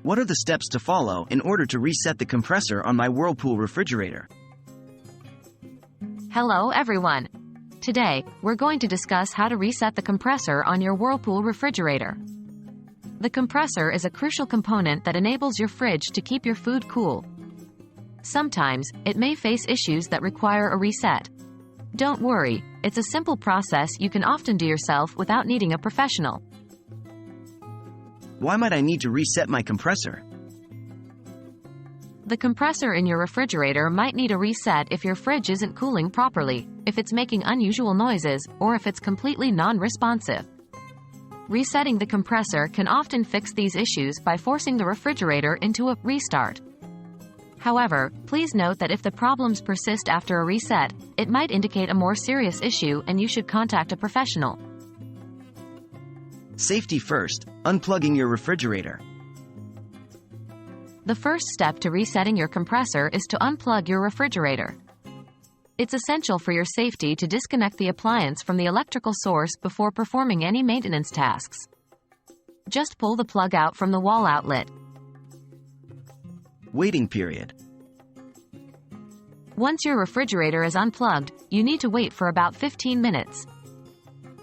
What are the steps to follow in order to reset the compressor on my Whirlpool refrigerator? Hello everyone. Today, we're going to discuss how to reset the compressor on your Whirlpool refrigerator. The compressor is a crucial component that enables your fridge to keep your food cool. Sometimes, it may face issues that require a reset. Don't worry, it's a simple process you can often do yourself without needing a professional. Why might I need to reset my compressor? The compressor in your refrigerator might need a reset if your fridge isn't cooling properly, if it's making unusual noises, or if it's completely non-responsive. Resetting the compressor can often fix these issues by forcing the refrigerator into a restart. However, please note that if the problems persist after a reset, it might indicate a more serious issue and you should contact a professional. Safety first, unplugging your refrigerator. The first step to resetting your compressor is to unplug your refrigerator. It's essential for your safety to disconnect the appliance from the electrical source before performing any maintenance tasks. Just pull the plug out from the wall outlet. Waiting period. Once your refrigerator is unplugged, you need to wait for about 15 minutes.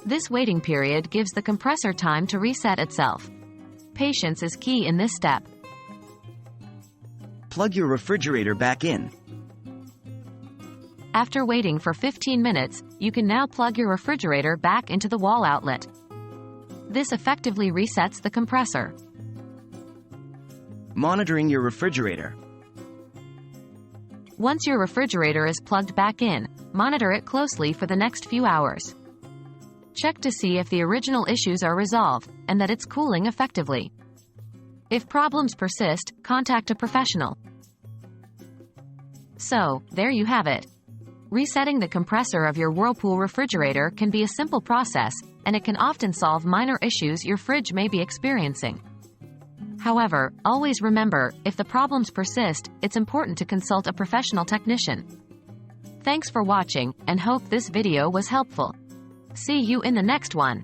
This waiting period gives the compressor time to reset itself. Patience is key in this step. Plug your refrigerator back in. After waiting for 15 minutes, you can now plug your refrigerator back into the wall outlet. This effectively resets the compressor. Monitoring your refrigerator. Once your refrigerator is plugged back in, monitor it closely for the next few hours. Check to see if the original issues are resolved, and that it's cooling effectively. If problems persist, contact a professional. So, there you have it. Resetting the compressor of your Whirlpool refrigerator can be a simple process, and it can often solve minor issues your fridge may be experiencing. However, always remember, if the problems persist, it's important to consult a professional technician. Thanks for watching, and hope this video was helpful. See you in the next one.